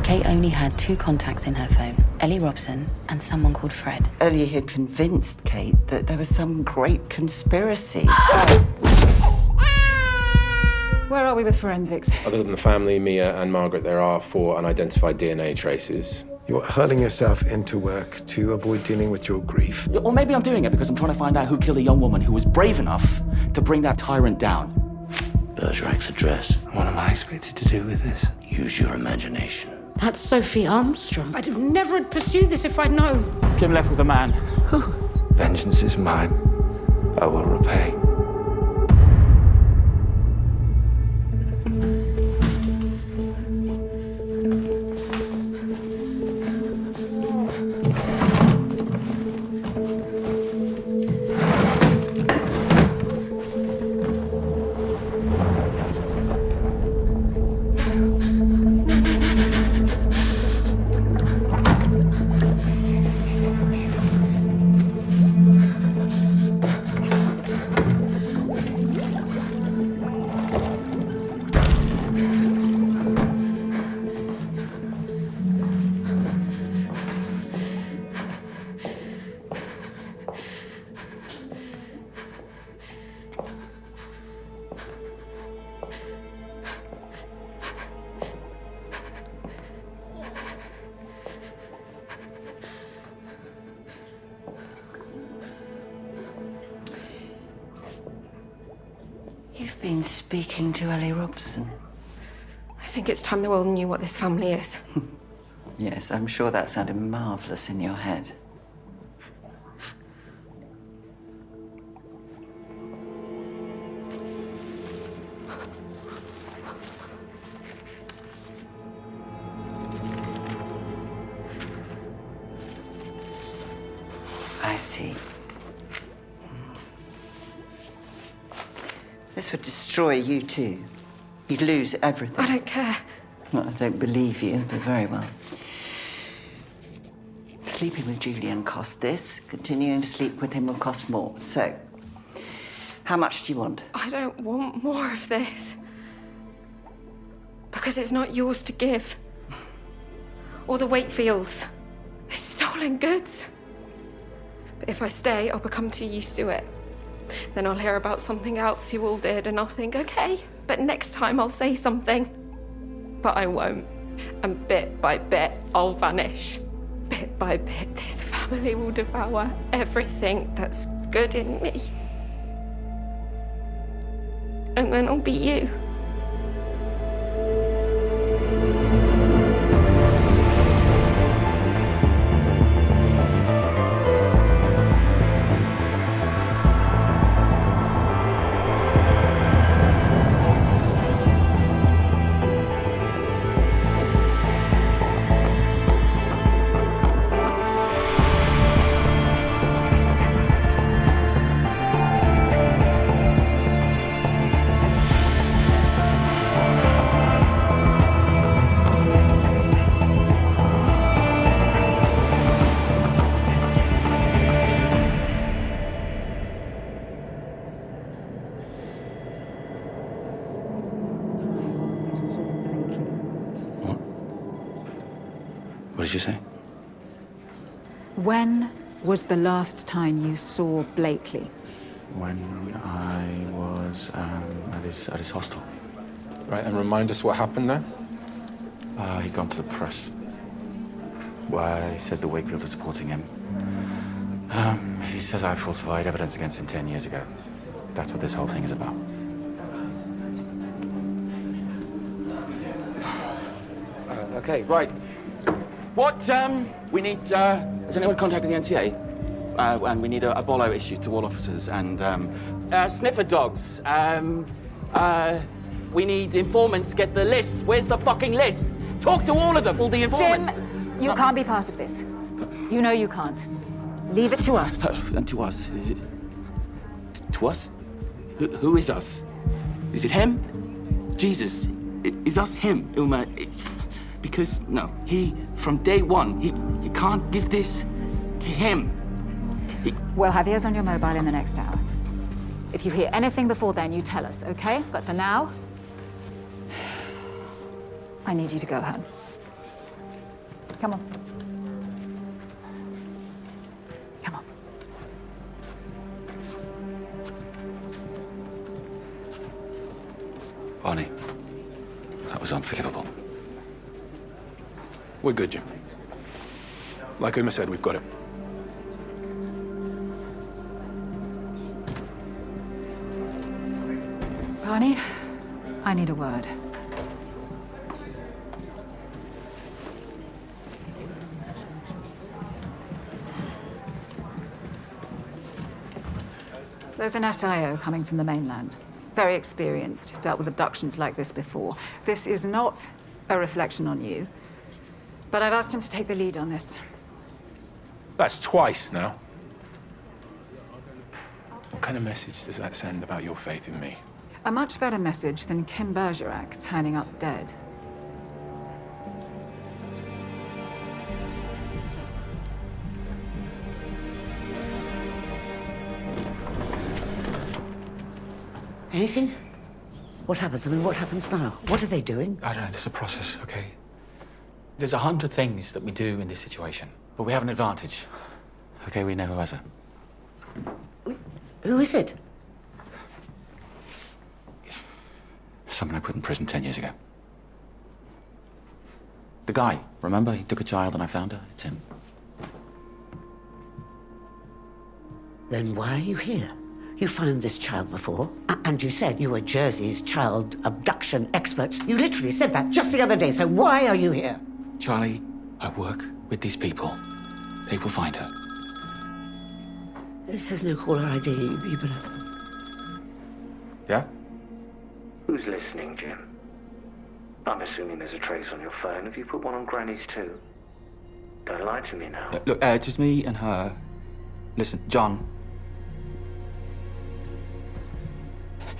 Kate only had two contacts in her phone, Ellie Robson and someone called Fred. Ellie had convinced Kate that there was some great conspiracy. Where are we with forensics? Other than the family, Mia and Margaret, there are 4 unidentified DNA traces. You're hurling yourself into work to avoid dealing with your grief. Or maybe I'm doing it because I'm trying to find out who killed a young woman who was brave enough to bring that tyrant down. Bergerak's address. What am I expected to do with this? Use your imagination. That's Sophie Armstrong. I'd have never pursued this if I'd known. Kim left with a man. Who? Vengeance is mine. I will repay. You've been speaking to Ellie Robson. I think it's time the world knew what this family is. Yes, I'm sure that sounded marvelous in your head. I see. This would destroy you too. You'd lose everything. I don't care. Well, I don't believe you, but very well. Sleeping with Julian cost this. Continuing to sleep with him will cost more. So, how much do you want? I don't want more of this. Because it's not yours to give. Or the Wakefields. It's stolen goods. But if I stay, I'll become too used to it. Then I'll hear about something else you all did and I'll think, okay, but next time I'll say something. But I won't. And bit by bit, I'll vanish. Bit by bit, this family will devour everything that's good in me. And then I'll be you. What did you say? When was the last time you saw Blakely? When I was at his hostel. Right, and remind us what happened there? He'd gone to the press. Well, he said the Wakefields are supporting him. He says I falsified evidence against him 10 years ago. That's what this whole thing is about. Okay, right. What, we need, has anyone contacted the NTA? And we need a bolo issued to all officers and, sniffer dogs. We need informants to get the list. Where's the fucking list? Talk to all of them, all the informants. Jim, you can't be part of this. You know you can't. Leave it to us. And to us? To us? Who is us? Is it him? Jesus. Is us him, Uma? Because, no, from day one, you can't give this to him. We'll have ears on your mobile in the next hour. If you hear anything before then, you tell us, okay? But for now, I need you to go home. Come on. Come on. Barney, that was unforgivable. We're good, Jim. Like Uma said, we've got him. Barney, I need a word. There's an SIO coming from the mainland. Very experienced, dealt with abductions like this before. This is not a reflection on you, but I've asked him to take the lead on this. That's twice now. What kind of message does that send about your faith in me? A much better message than Kim Bergerac turning up dead. Anything? What happens? I mean, what happens now? What are they doing? I don't know, there's a process, okay? There's 100 things that we do in this situation, but we have an advantage. Okay, we know who has it. Who is it? Someone I put in prison 10 years ago. The guy, remember? He took a child and I found her. It's him. Then why are you here? You found this child before, and you said you were Jersey's child abduction experts. You literally said that just the other day, so why are you here? Charlie, I work with these people. They will find her. It says no caller ID. You better... Yeah? Who's listening, Jim? I'm assuming there's a trace on your phone. Have you put one on Granny's too? Don't lie to me now. Look, it's just me and her. Listen, John.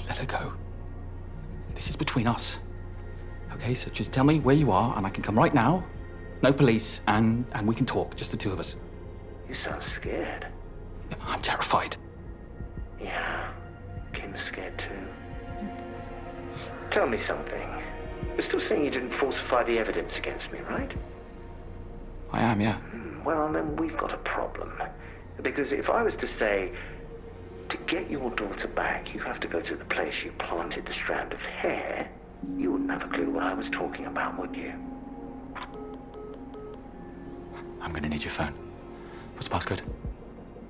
Let her go. This is between us. Okay, so just tell me where you are and I can come right now. No police, and we can talk, just the two of us. You sound scared. I'm terrified. Yeah, Kim's scared too. Tell me something. You're still saying you didn't falsify the evidence against me, right? I am, yeah. Well, then we've got a problem. Because if I was to say, to get your daughter back, you have to go to the place you planted the strand of hair, you wouldn't have a clue what I was talking about, would you? I'm gonna need your phone. What's the passcode?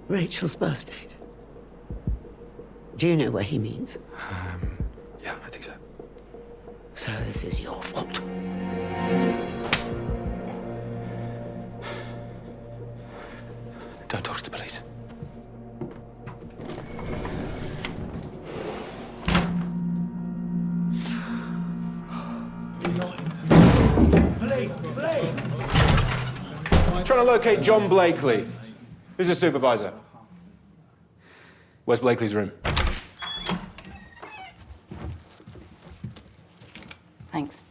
Rachel's birth date. Do you know where he means? Yeah, I think so. So this is your fault. Don't talk to the police. Trying to locate John Blakely. Who's the supervisor? Where's Blakely's room? Thanks.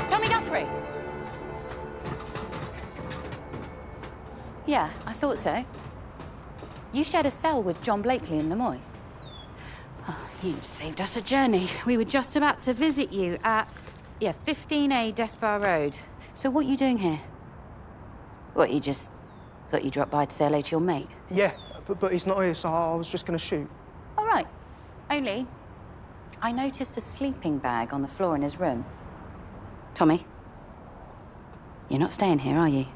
Tommy Guthrie? Yeah, I thought so. You shared a cell with John Blakely in Lemoy. Oh, you saved us a journey. We were just about to visit you at, 15A Despard Road. So what are you doing here? What, you just thought you'd drop by to say hello to your mate? Yeah, but he's not here, so I was just gonna shoot. All right. Only, I noticed a sleeping bag on the floor in his room. Tommy, you're not staying here, are you?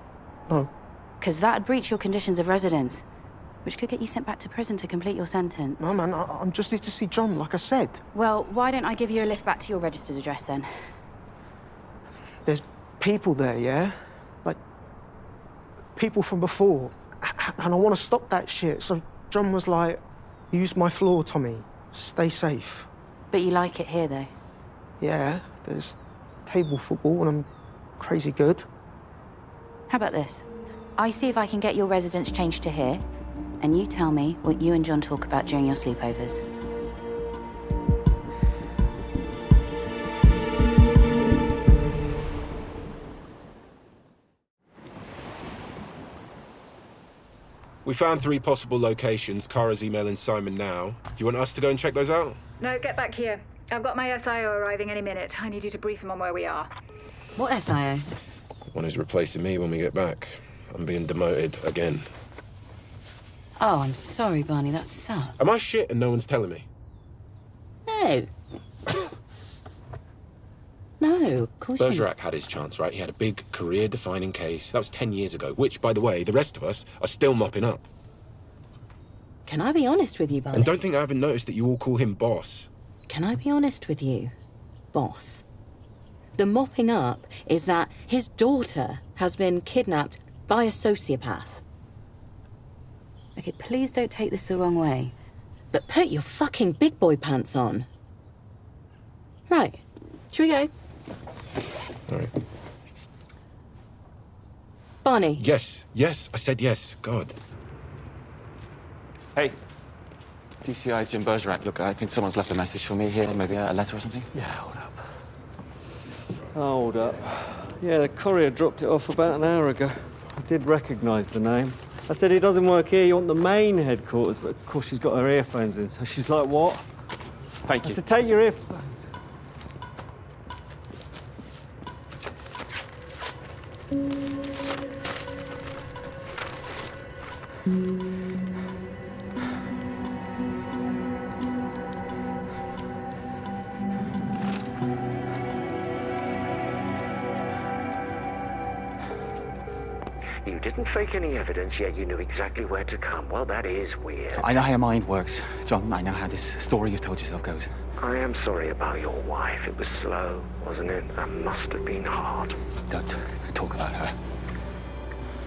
No. Because that'd breach your conditions of residence, which could get you sent back to prison to complete your sentence. No, man, I'm just here to see John, like I said. Well, why don't I give you a lift back to your registered address, then? There's people there, yeah? Like, people from before. And I want to stop that shit. So John was like, use my floor, Tommy. Stay safe. But you like it here, though? Yeah, there's table football and I'm crazy good. How about this? I see if I can get your residence changed to here. and you tell me what you and John talk about during your sleepovers. We found 3 possible locations. Kara's emailing Simon now. Do you want us to go and check those out? No, get back here. I've got my SIO arriving any minute. I need you to brief him on where we are. What SIO? One who's replacing me when we get back. I'm being demoted again. Oh, I'm sorry, Barney, that sucks. Am I shit and no one's telling me? No. No, of course you Bergerac had his chance, right? He had a big career-defining case. That was 10 years ago, which, by the way, the rest of us are still mopping up. Can I be honest with you, Barney? And don't think I haven't noticed that you all call him boss. Can I be honest with you, boss? The mopping up is that his daughter has been kidnapped by a sociopath. Okay, please don't take this the wrong way, but put your fucking big boy pants on. Right, should we go? All right. Barney. Yes, I said yes. God. Hey, DCI Jim Bergerac. Look, I think someone's left a message for me here. Maybe a letter or something? Yeah, hold up. Yeah, the courier dropped it off about an hour ago. I did recognise the name. I said, he doesn't work here, you want the main headquarters, but of course she's got her earphones in, so she's like, what? Thank you. I said, take your earphones. You didn't fake any evidence, yet you knew exactly where to come. Well, that is weird. I know how your mind works, John. I know how this story you've told yourself goes. I am sorry about your wife. It was slow, wasn't it? That must have been hard. Don't talk about her.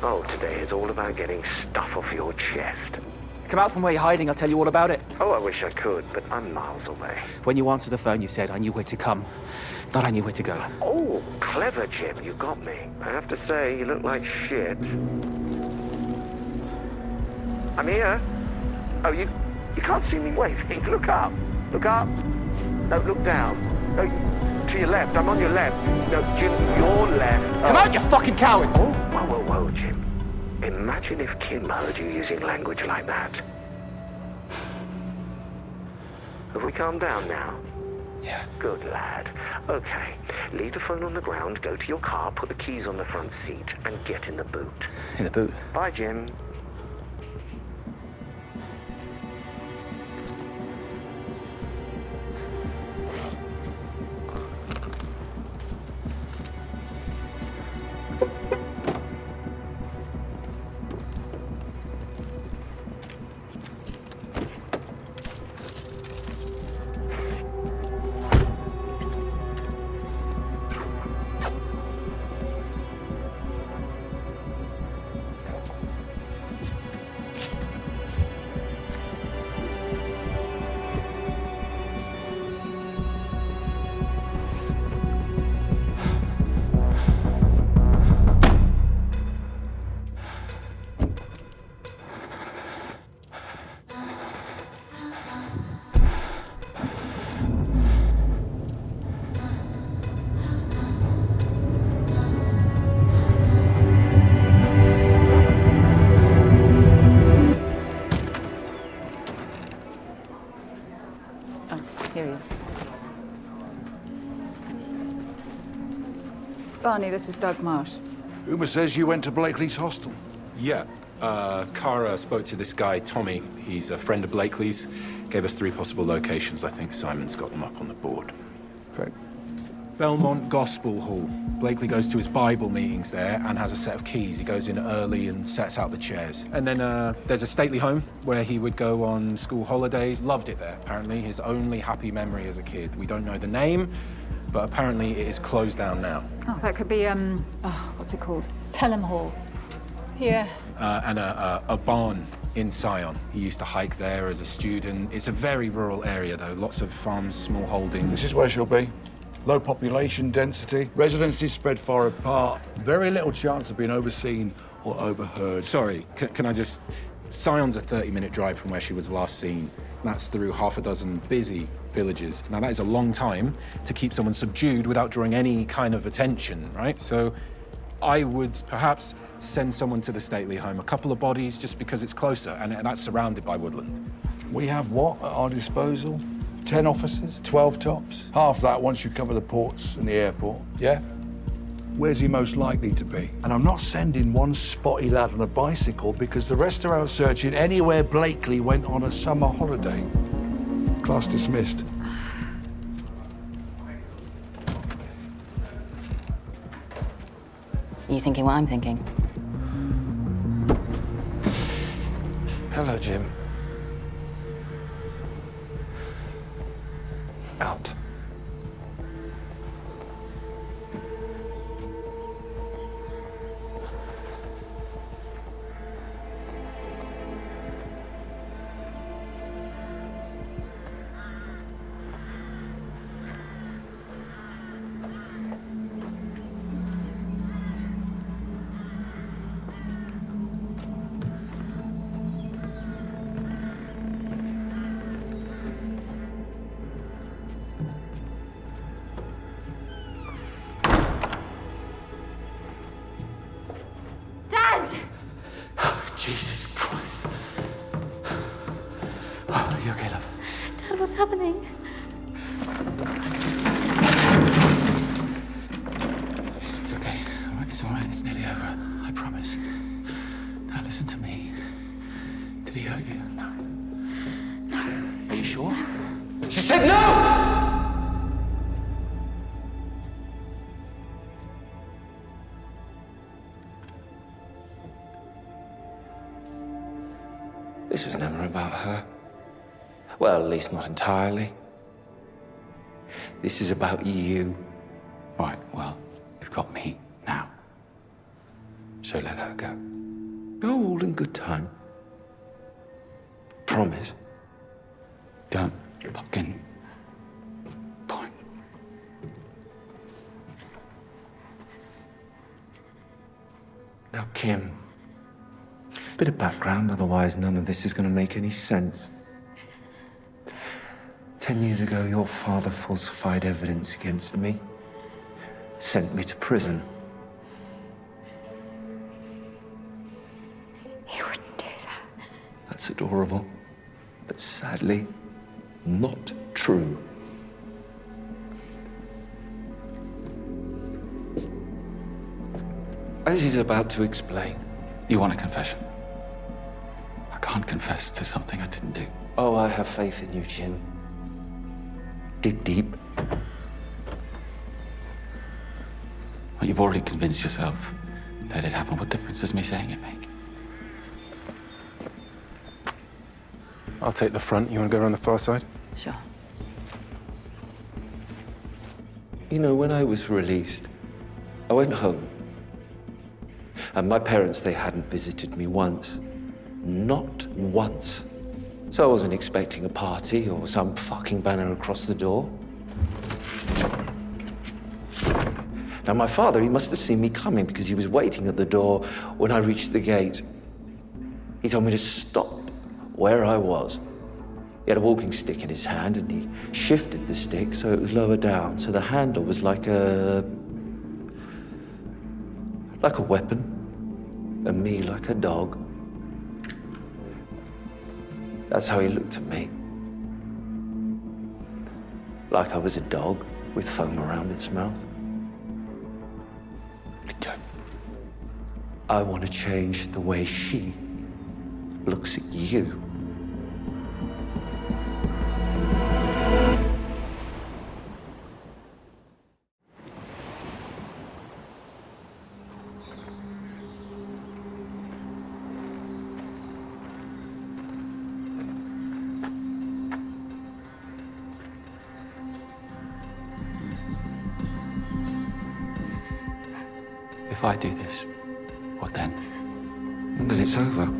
Oh, today is all about getting stuff off your chest. Come out from where you're hiding, I'll tell you all about it. Oh, I wish I could, but I'm miles away. When you answered the phone, you said, I knew where to come, not I knew where to go. Oh, clever, Jim. You got me. I have to say, you look like shit. I'm here. Oh, you can't see me waving. Look up. Look up. No, look down. No, to your left. I'm on your left. No, Jim, your left. Come out, you fucking cowards! Oh, whoa, Jim. Imagine if Kim heard you using language like that. Have we calmed down now? Yeah. Good lad. Okay, leave the phone on the ground, go to your car, put the keys on the front seat, and get in the boot. In the boot? Bye, Jim. Here he is. Barney, this is Doug Marsh. Uma says you went to Blakely's hostel. Yeah. Kara spoke to this guy, Tommy. He's a friend of Blakely's. Gave us 3 possible locations. I think Simon's got them up on the board. Great. Belmont Gospel Hall. Blakely goes to his Bible meetings there and has a set of keys. He goes in early and sets out the chairs. And then there's a stately home where he would go on school holidays. Loved it there, apparently. His only happy memory as a kid. We don't know the name, but apparently it is closed down now. Oh, that could be, what's it called? Pelham Hall. Yeah. And a barn in Sion. He used to hike there as a student. It's a very rural area, though. Lots of farms, small holdings. This is where she'll be. Low population density, residences spread far apart, very little chance of being overseen or overheard. Sorry, can I just... Sion's a 30-minute drive from where she was last seen. That's through half a dozen busy villages. Now, that is a long time to keep someone subdued without drawing any kind of attention, right? So I would perhaps send someone to the stately home, a couple of bodies just because it's closer, and that's surrounded by woodland. We have what at our disposal? 10 officers? 12 tops? Half that once you cover the ports and the airport, yeah? Where's he most likely to be? And I'm not sending one spotty lad on a bicycle because the rest are out searching anywhere Blakely went on a summer holiday. Class dismissed. You thinking what I'm thinking? Hello, Jim. Out. Jesus Christ. Oh, you okay, love? Dad, what's happening? It's okay. All right. It's nearly over. I promise. Now listen to me. Did he hurt you? No. No. Are you sure? She said no! This was never about her. Well, at least not entirely. This is about you. Right, well, you've got me now. So let her go. Oh, all in good time. Promise. Don't fucking point. Now, Kim. Bit of background, otherwise none of this is going to make any sense. 10 years ago, your father falsified evidence against me. Sent me to prison. He wouldn't do that. That's adorable, but sadly, not true. As he's about to explain. You want a confession? I can't confess to something I didn't do. Oh, I have faith in you, Jim. Dig deep. Well, you've already convinced yourself that it happened. What difference does me saying it make? I'll take the front. You want to go around the far side? Sure. You know, when I was released, I went home. And my parents, they hadn't visited me once. Not once. So I wasn't expecting a party or some fucking banner across the door. Now, my father, he must have seen me coming because he was waiting at the door when I reached the gate. He told me to stop where I was. He had a walking stick in his hand and he shifted the stick so it was lower down, so the handle was like a weapon. And me like a dog. That's how he looked at me. Like I was a dog with foam around its mouth. I want to change the way she looks at you. If I do this, what then? Then it's over.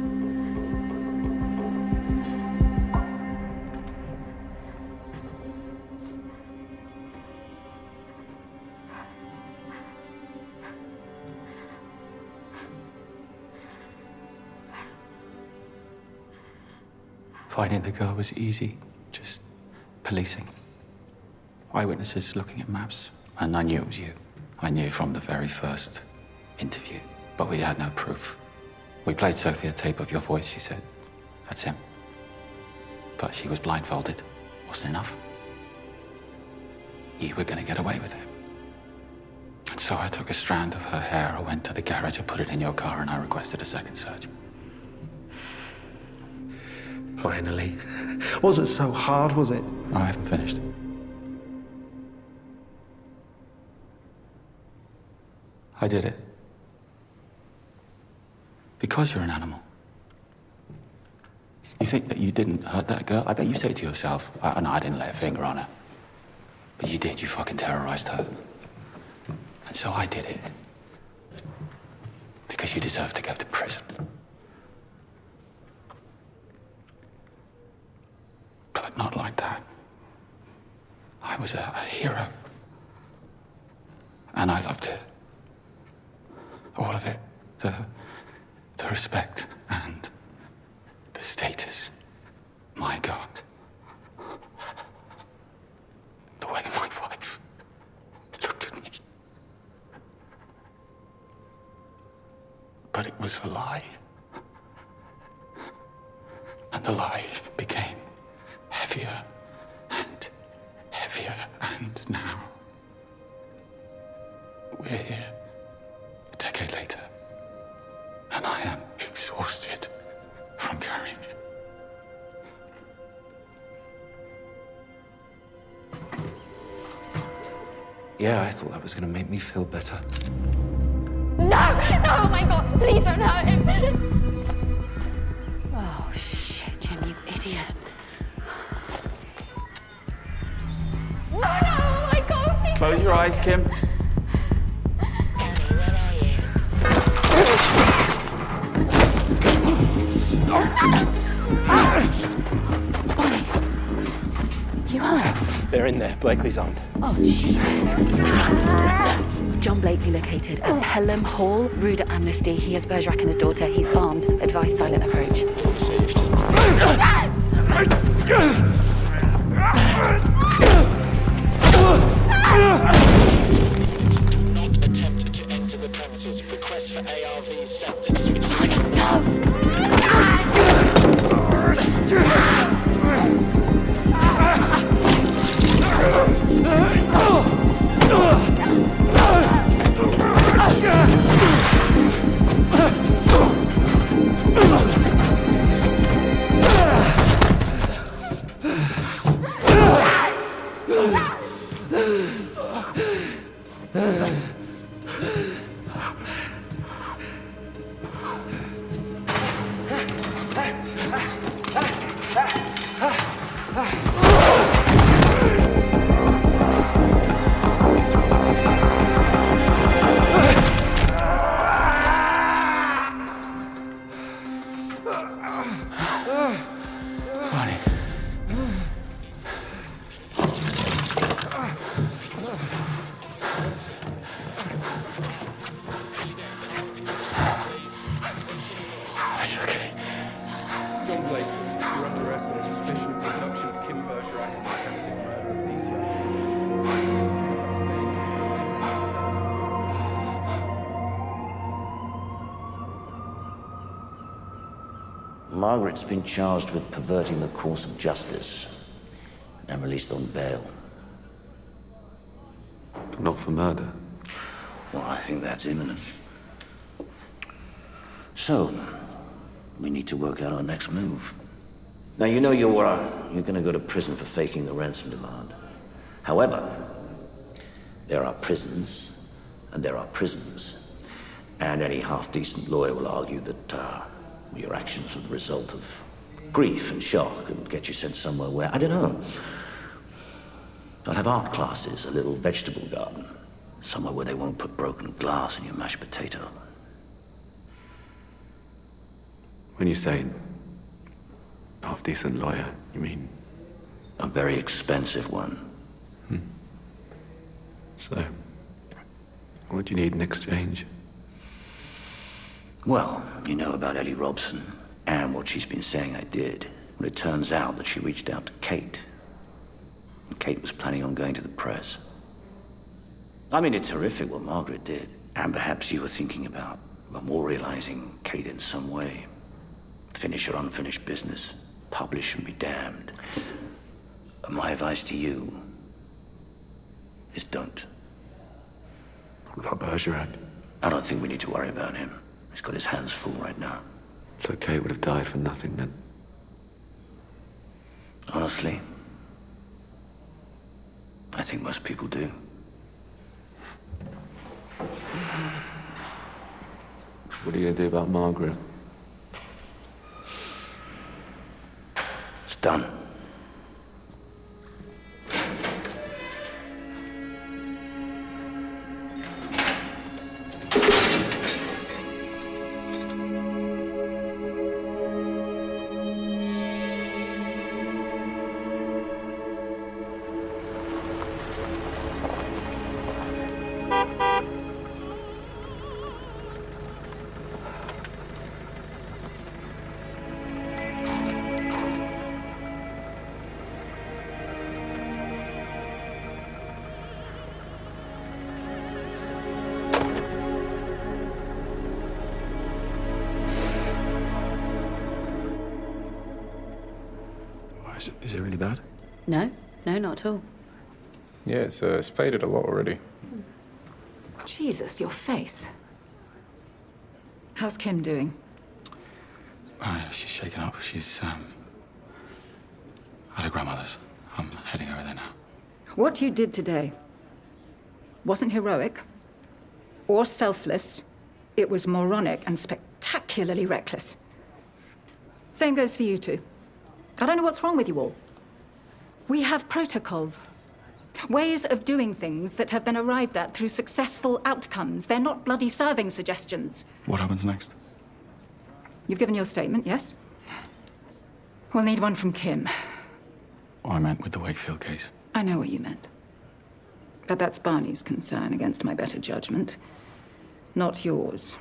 finding the girl was easy. Just policing. Eyewitnesses looking at maps. And I knew it was you. I knew from the very first interview. But we had no proof. We played Sophie a tape of your voice, she said. That's him. But she was blindfolded. Wasn't enough. You were gonna get away with it. And so I took a strand of her hair, I went to the garage, I put it in your car, and I requested a second search. Finally. Wasn't so hard, was it? I haven't finished. I did it. Because you're an animal. You think that you didn't hurt that girl? I bet you say to yourself, oh, no, I didn't lay a finger on her. But you did, you fucking terrorized her. And so I did it. Because you deserve to go to prison. But not like that. I was a hero. And I loved it. All of it. The respect and the status. My God. The way my wife looked at me. But it was a lie. And the lie became heavier and heavier, and now we're here a decade later, and I am exhausted from carrying it. Yeah, I thought that was gonna make me feel better. No! No, oh my God! Please don't hurt him! Oh, shit, Jim, you idiot. No, no, oh my God! Please. Close your eyes, Kim. Bonnie, you hurt? They're in there. Blakely's armed. Oh, Jesus. John Blakely located at Pelham Hall, Rue de Amnesty. He has Bergerac and his daughter. He's armed. Advise silent approach. Not attempt to enter the premises. Request for ARV sent to switch. No! Margaret's been charged with perverting the course of justice and released on bail. But not for murder. Well, I think that's imminent. So, we need to work out our next move. Now, you know you're gonna go to prison for faking the ransom demand. However, there are prisons, and there are prisons. And any half-decent lawyer will argue that, your actions were the result of grief and shock and get you sent somewhere where, I don't know, they'll have art classes, a little vegetable garden, somewhere where they won't put broken glass in your mashed potato. When you say half-decent lawyer, you mean? A very expensive one. So, what do you need in exchange? Well, you know about Ellie Robson and what she's been saying I did. Well, it turns out that she reached out to Kate. And Kate was planning on going to the press. I mean, it's horrific what Margaret did. And perhaps you were thinking about memorializing Kate in some way. Finish her unfinished business. Publish and be damned. And my advice to you is don't. What about Bergerac? I don't think we need to worry about him. He's got his hands full right now. So Kate would have died for nothing then? Honestly, I think most people do. What are you going to do about Margaret? It's done. Is it really bad? No, not at all. Yeah, it's faded a lot already. Jesus, your face. How's Kim doing? She's shaken up. She's, at her grandmother's. I'm heading over there now. What you did today wasn't heroic or selfless. It was moronic and spectacularly reckless. Same goes for you two. I don't know what's wrong with you all. We have protocols. Ways of doing things that have been arrived at through successful outcomes. They're not bloody serving suggestions. What happens next? You've given your statement, yes? We'll need one from Kim. Oh, I meant with the Wakefield case. I know what you meant. But that's Barney's concern against my better judgment, not yours.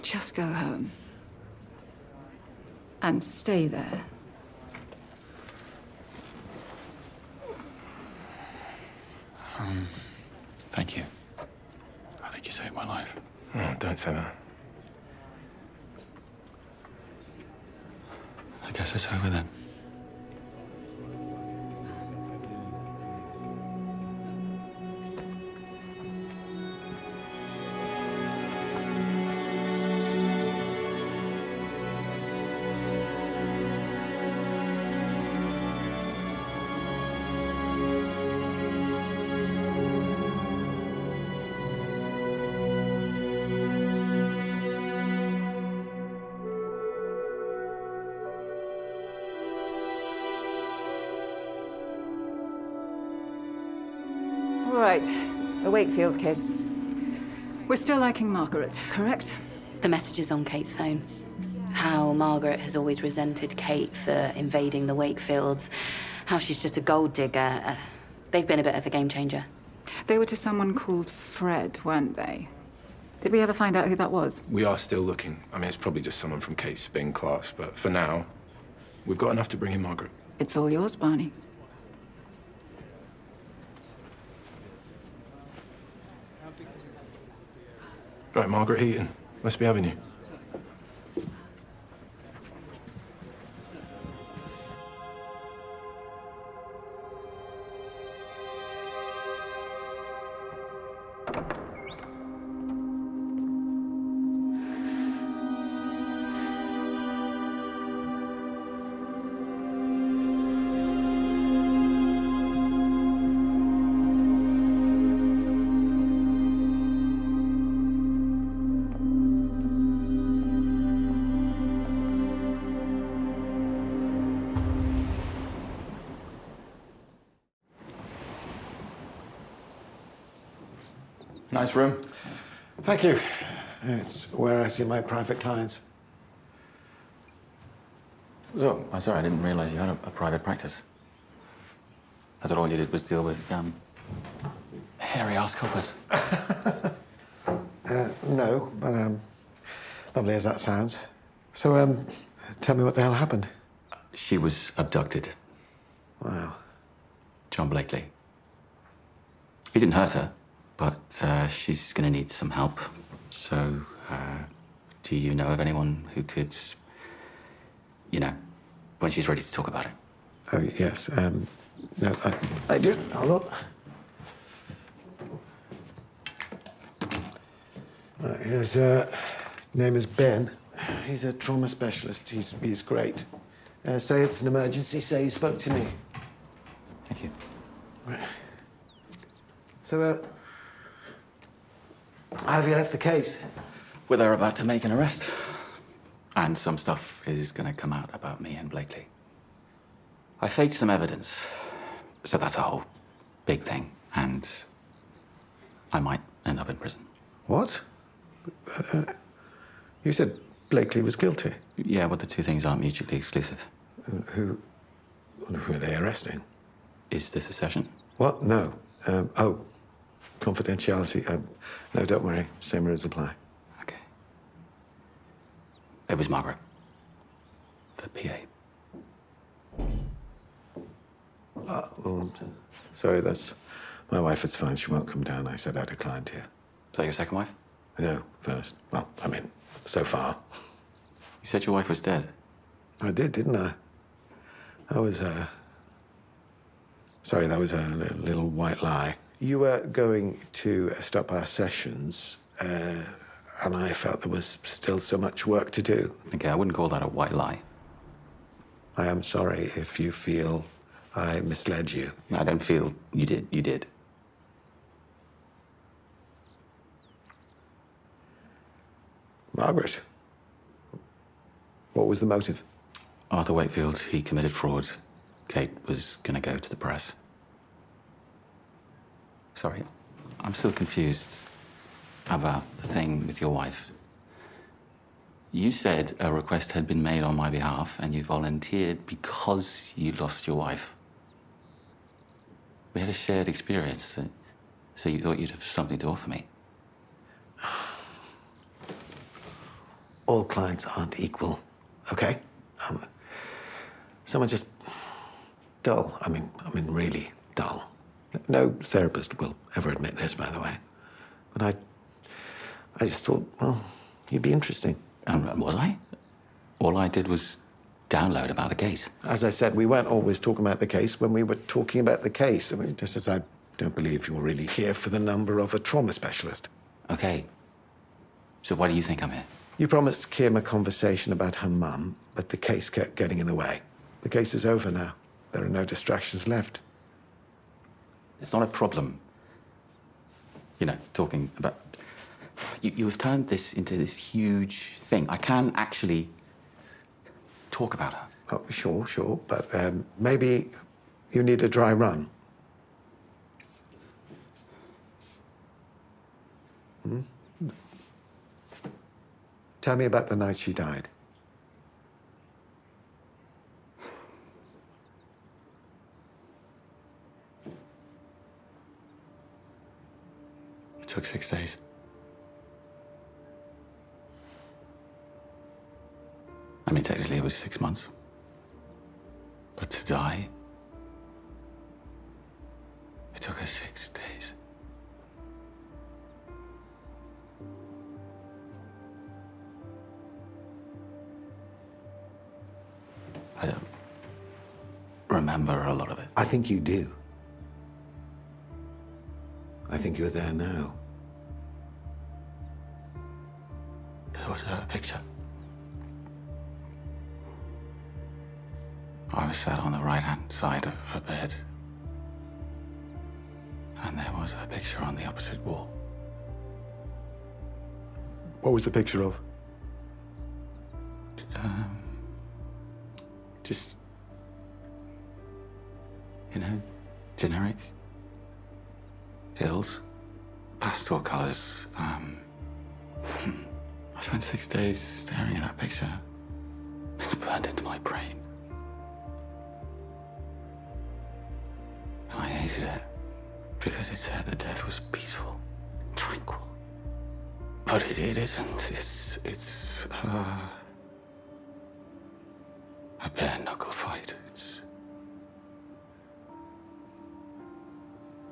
Just go home. And stay there. Thank you. I think you saved my life. Oh, don't say that. I guess it's over then. All right, the Wakefield case. We're still liking Margaret, correct? The messages on Kate's phone. How Margaret has always resented Kate for invading the Wakefields. How she's just a gold digger. They've been a bit of a game changer. They were to someone called Fred, weren't they? Did we ever find out who that was? We are still looking. I mean, it's probably just someone from Kate's spin class, but for now, we've got enough to bring in Margaret. It's all yours, Barney. Right, Margaret Heaton, Westby Avenue. Nice room. Thank you. It's where I see my private clients. Oh, I'm sorry, I didn't realize you had a private practice. I thought all you did was deal with, hairy ass coppers. No, but lovely as that sounds. So, Tell me what the hell happened. She was abducted. Wow. John Blakely. He didn't hurt her, but she's going to need some help. So, do you know of anyone who could, when she's ready to talk about it? Oh, yes. No, I do. Hold on. Right, his name is Ben. He's a trauma specialist. He's great. Say it's an emergency. Say he spoke to me. Thank you. Right. So, how have you left the case? Well, they're about to make an arrest. And some stuff is going to come out about me and Blakely. I faked some evidence. So that's a whole big thing. And I might end up in prison. What? You said Blakely was guilty. Yeah, but the two things aren't mutually exclusive. Who are they arresting? Is this a session? What? No. Confidentiality. No, don't worry. Same rules apply. Okay. It was Margaret, the PA. Well, sorry, that's my wife. It's fine. She won't come down. I said I had a client here. Is that your second wife? No, first. Well, I mean, so far. You said your wife was dead. I did, didn't I? That was sorry, that was a little white lie. You were going to stop our sessions, and I felt there was still so much work to do. Okay, I wouldn't call that a white lie. I am sorry if you feel I misled you. I don't feel you did. You did. Margaret, what was the motive? Arthur Wakefield, he committed fraud. Kate was gonna go to the press. Sorry, I'm still confused about the thing with your wife. You said a request had been made on my behalf and you volunteered because you lost your wife. We had a shared experience, so you thought you'd have something to offer me. All clients aren't equal, okay? Some are just dull. I mean, really dull. No therapist will ever admit this, by the way. But I just thought, well, you'd be interesting. And was I? All I did was download about the case. As I said, we weren't always talking about the case when we were talking about the case. I mean, just as I don't believe you're really here for the number of a trauma specialist. Okay. So why do you think I'm here? You promised Kim a conversation about her mum, but the case kept getting in the way. The case is over now. There are no distractions left. It's not a problem. Talking about... You have turned this into this huge thing. I can actually talk about her. Oh, sure. But maybe you need a dry run. Tell me about the night she died. It took 6 days. I mean, technically it was 6 months. But to die, it took her 6 days. I don't remember a lot of it. I think you do. I think you're there now. There was a picture. I was sat on the right-hand side of her bed. And there was a picture on the opposite wall. What was the picture of? Just, generic hills, pastel colors. I spent 6 days staring at that picture. It's burned into my brain. And I hated it because it said that death was peaceful, tranquil. But it isn't. A bare knuckle fight.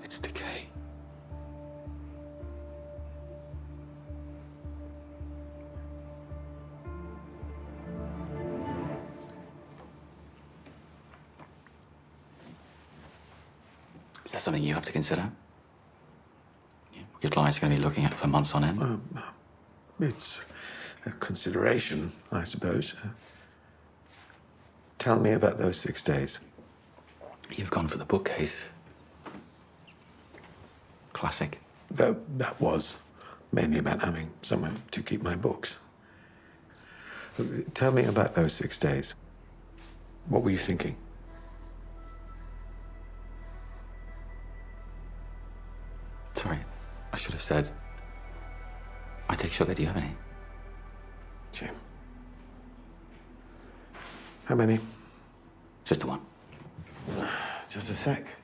It's decay. Is that something you have to consider? Your client's going to be looking at for months on end? It's a consideration, I suppose. Tell me about those 6 days. You've gone for the bookcase. Classic. Though that was mainly about having somewhere to keep my books. Tell me about those 6 days. What were you thinking? Sorry, I should have said. I take sugar. Do you have any? Jim. How many? Just the one. Just a sec.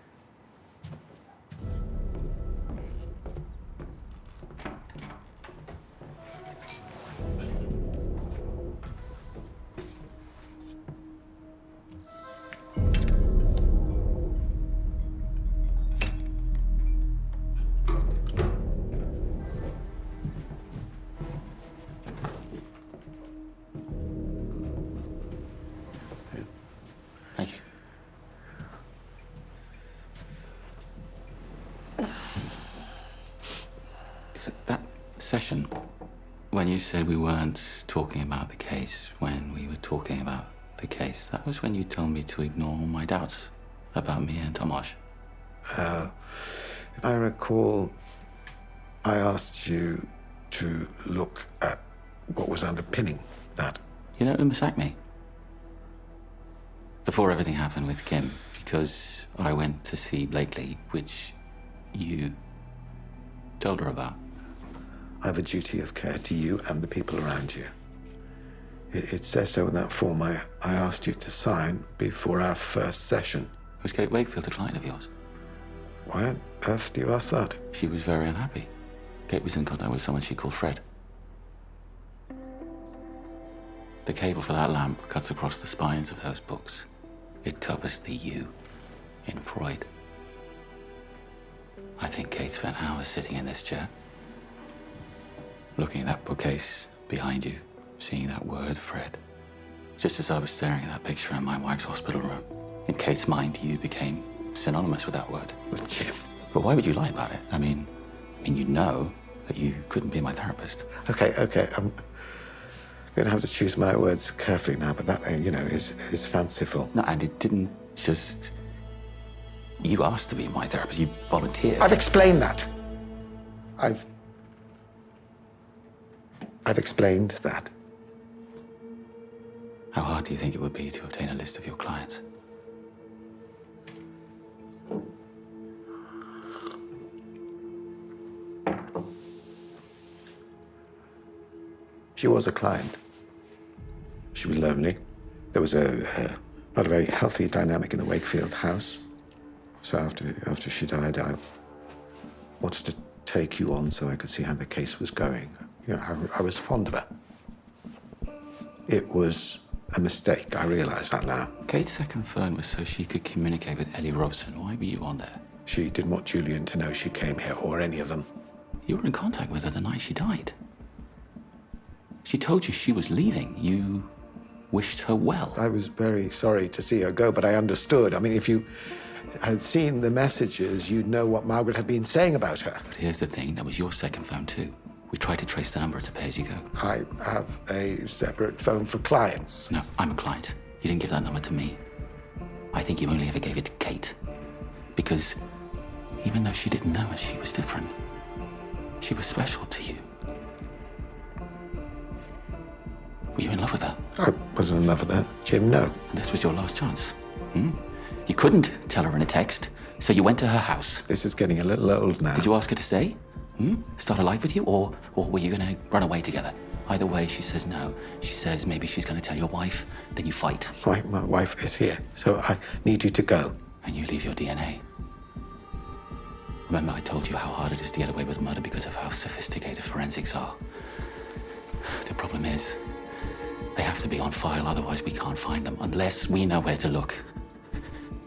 Thank you. So that session, when you said we weren't talking about the case, when we were talking about the case, that was when you told me to ignore my doubts about me and Tomasz. If I recall, I asked you to look at what was underpinning that. You know who sacked me? Before everything happened with Kim, because I went to see Blakely, which you told her about. I have a duty of care to you and the people around you. It says so in that form I asked you to sign before our first session. Was Kate Wakefield a client of yours? Why on earth do you ask that? She was very unhappy. Kate was in contact with someone she called Fred. The cable for that lamp cuts across the spines of those books. It covers the U in Freud. I think Kate spent hours sitting in this chair, looking at that bookcase behind you, seeing that word, Fred. Just as I was staring at that picture in my wife's hospital room. In Kate's mind, you became synonymous with that word. With Jim. But why would you lie about it? I mean, you know that you couldn't be my therapist. Okay, I'm going to have to choose my words carefully now, but that, is fanciful. No, and it didn't just... You asked to be my therapist. You volunteered. I've explained that. I've explained that. How hard do you think it would be to obtain a list of your clients? She was a client. She was lonely. There was not a very healthy dynamic in the Wakefield house. So after she died, I wanted to take you on so I could see how the case was going. I was fond of her. It was a mistake. I realise that now. Kate's second phone was so she could communicate with Ellie Robson. Why were you on there? She didn't want Julian to know she came here, or any of them. You were in contact with her the night she died. She told you she was leaving. You wished her well. I was very sorry to see her go, but I understood. I mean, if you had seen the messages, you'd know what Margaret had been saying about her. But here's the thing, that was your second phone too. We tried to trace the number to pay-as-you-go. I have a separate phone for clients. No, I'm a client. You didn't give that number to me. I think you only ever gave it to Kate. Because even though she didn't know her, she was different. She was special to you. Were you in love with her? I wasn't in love with her. Jim, no. And this was your last chance. You couldn't tell her in a text, so you went to her house. This is getting a little old now. Did you ask her to stay? Start a life with you? Or were you going to run away together? Either way, she says no. She says maybe she's going to tell your wife, then you fight. My wife is here, so I need you to go. And you leave your DNA. Remember I told you how hard it is to get away with murder because of how sophisticated forensics are. The problem is, they have to to be on file, otherwise we can't find them unless we know where to look.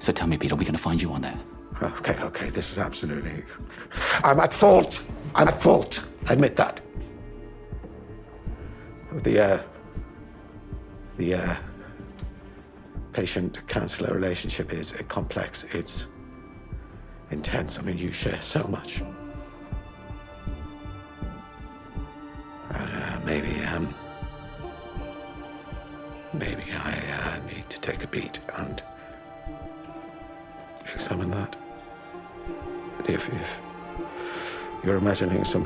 So tell me, Pete, are we going to find you on there? Okay, this is absolutely... I'm at fault! I'm at fault! I admit that. The patient-counselor relationship is complex. It's intense. I mean, you share so much. Maybe I need to take a beat and examine that. If you're imagining some.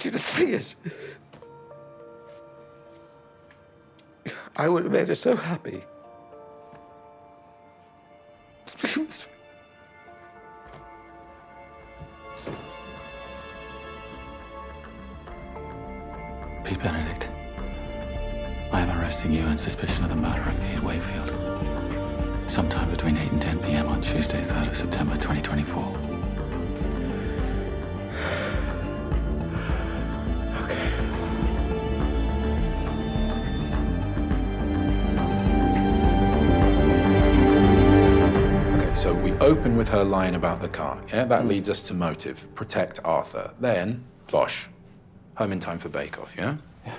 The thing is, I would have made her so happy. Pete Benedict, I am arresting you on suspicion of the murder of Kate Wakefield. Sometime between 8 and 10 p.m. on Tuesday, 3rd of September, 2024. So we open with her lying about the car, yeah? That leads us to motive, protect Arthur. Then, Bosch, home in time for Bake Off, yeah? Yeah.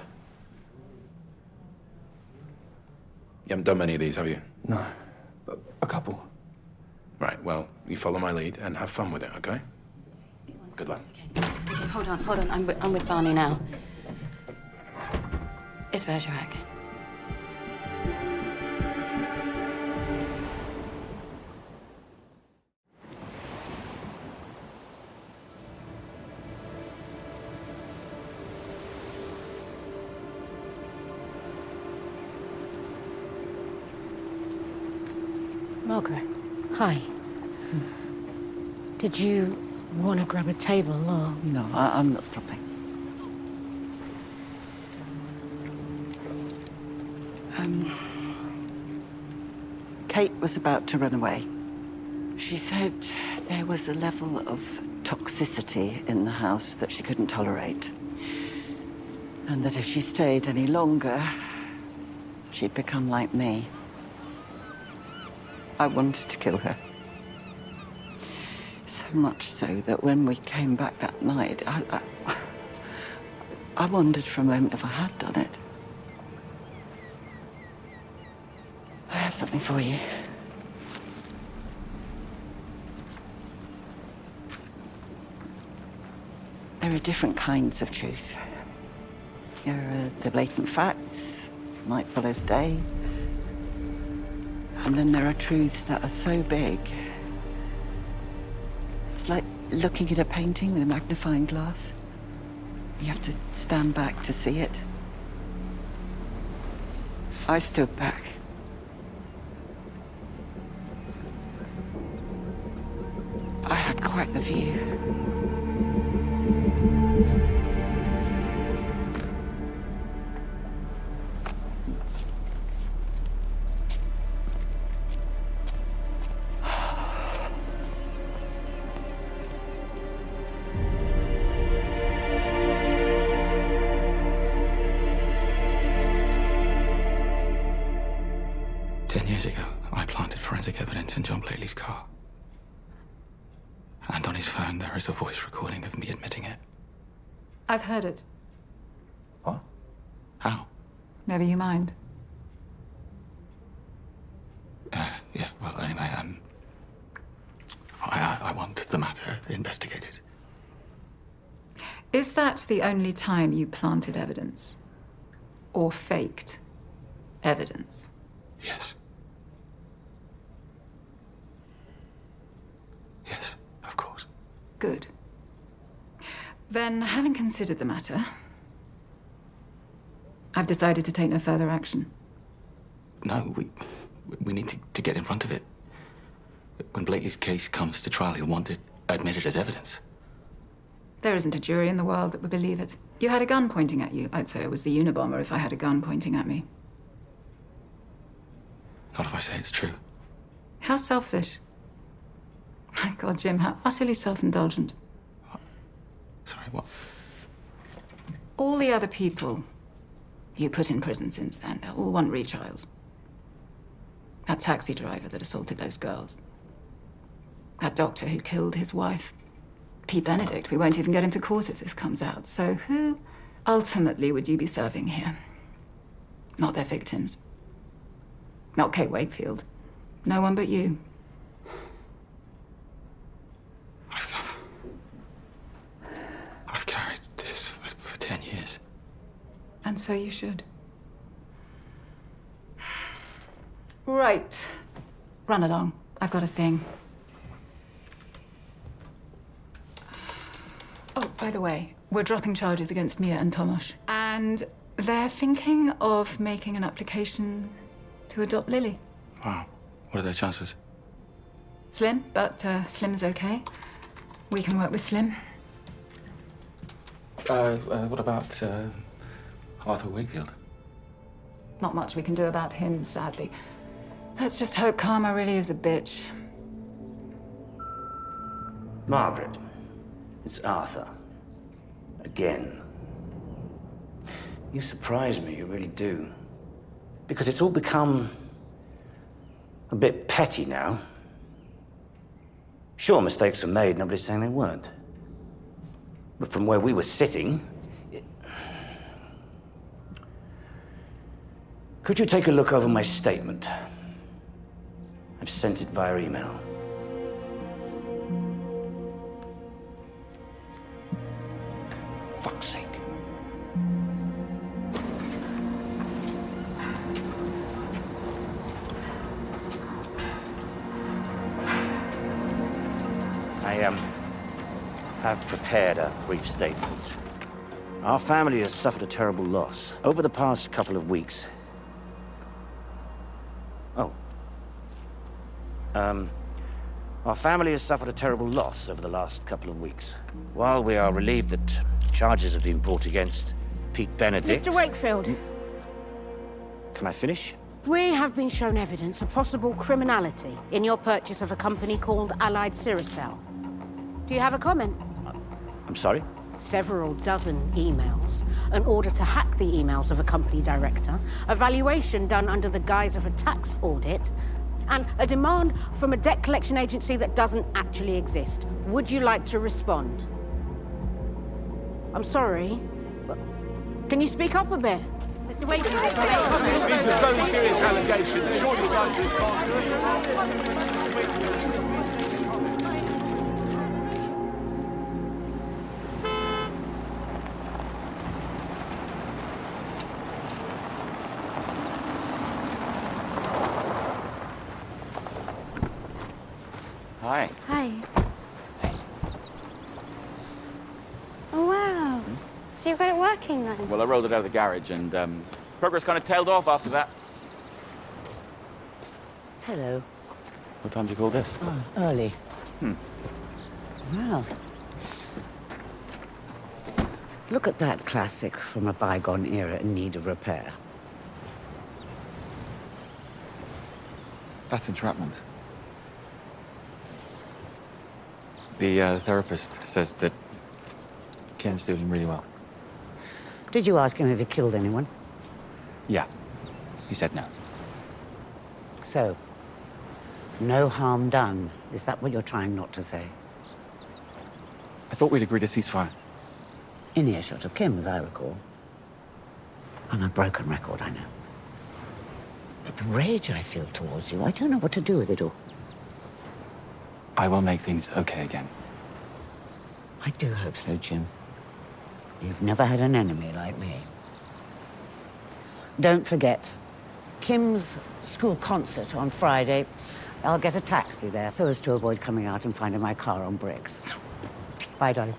You haven't done many of these, have you? No, a couple. Right, well, you follow my lead and have fun with it, okay? Good luck. Okay, hold on. I'm with Barney now. It's Bergerac. Margaret, hi. Did you want to grab a table or...? No, I'm not stopping. Kate was about to run away. She said there was a level of toxicity in the house that she couldn't tolerate. And that if she stayed any longer, she'd become like me. I wanted to kill her. So much so that when we came back that night, I wondered for a moment if I had done it. I have something for you. There are different kinds of truth. There are the blatant facts, night follows day. And then there are truths that are so big. It's like looking at a painting with a magnifying glass. You have to stand back to see it. I stood back. I had quite the view. Years ago, I planted forensic evidence in John Blakely's car. And on his phone, there is a voice recording of me admitting it. I've heard it. What? How? Never you mind. Yeah, well, anyway, I want the matter investigated. Is that the only time you planted evidence? Or faked evidence? Yes. Yes, of course. Good. Then, having considered the matter, I've decided to take no further action. No, we need to get in front of it. When Blakely's case comes to trial, he'll want it admitted as evidence. There isn't a jury in the world that would believe it. You had a gun pointing at you. I'd say I was the Unabomber if I had a gun pointing at me. Not if I say it's true. How selfish. My God, Jim, how utterly self-indulgent. Sorry, what? All the other people you put in prison since then, they'll all want retrials. That taxi driver that assaulted those girls. That doctor who killed his wife. Pete Benedict, we won't even get him to court if this comes out. So who ultimately would you be serving here? Not their victims. Not Kate Wakefield. No one but you. I've carried this for 10 years. And so you should. Right. Run along. I've got a thing. Oh, by the way, we're dropping charges against Mia and Tomasz. And they're thinking of making an application to adopt Lily. Wow. What are their chances? Slim, but Slim's okay. We can work with Slim. What about Arthur Wakefield? Not much we can do about him, sadly. Let's just hope Karma really is a bitch. Margaret, it's Arthur. Again. You surprise me, you really do. Because it's all become a bit petty now. Sure, mistakes were made, nobody's saying they weren't. But from where we were sitting, could you take a look over my statement? I've sent it via email. Fuck's sake. I have prepared a brief statement. Our family has suffered a terrible loss over the past couple of weeks. Our family has suffered a terrible loss over the last couple of weeks. While we are relieved that charges have been brought against Pete Benedict... Mr. Wakefield. Can I finish? We have been shown evidence of possible criminality in your purchase of a company called Allied Cyricel. Do you have a comment? I'm sorry? Several dozen emails, an order to hack the emails of a company director, a valuation done under the guise of a tax audit, and a demand from a debt collection agency that doesn't actually exist. Would you like to respond? I'm sorry, but can you speak up a bit? Mr. Wakefield. These are very serious allegations. Sure you'd like to Hi. Hi. Oh, wow. So you've got it working then? Well, I rolled it out of the garage and progress kind of tailed off after that. Hello. What time do you call this? Oh, early. Well. Look at that classic from a bygone era in need of repair. That's entrapment. The therapist says that Kim's doing really well. Did you ask him if he killed anyone? Yeah. He said no. So, no harm done. Is that what you're trying not to say? I thought we'd agreed a ceasefire. In earshot of Kim, as I recall. I'm a broken record, I know. But the rage I feel towards you, I don't know what to do with it all. I will make things okay again. I do hope so, Jim. You've never had an enemy like me. Don't forget, Kim's school concert on Friday. I'll get a taxi there so as to avoid coming out and finding my car on bricks. Bye, darling.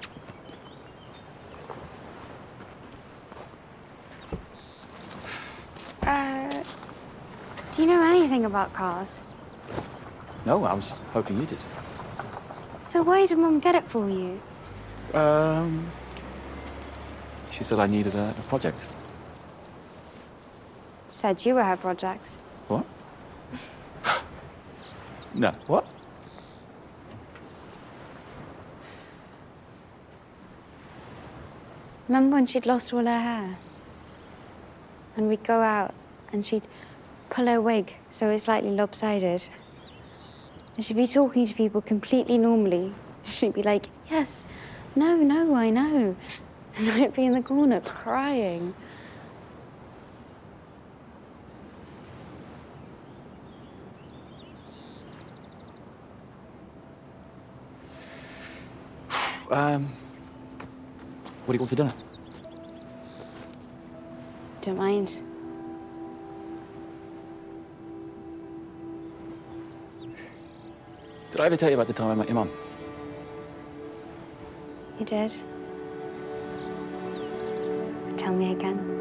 Do you know anything about cars? No, I was hoping you did. So why did Mum get it for you? She said I needed a project. Said you were her project. What? No, what? Remember when she'd lost all her hair? And we'd go out and she'd pull her wig so it's slightly lopsided. And she'd be talking to people completely normally. She'd be like, yes, no, I know. And I'd be in the corner crying. What do you want for dinner? Don't mind. Did I ever tell you about the time I met your mum? You did? Tell me again.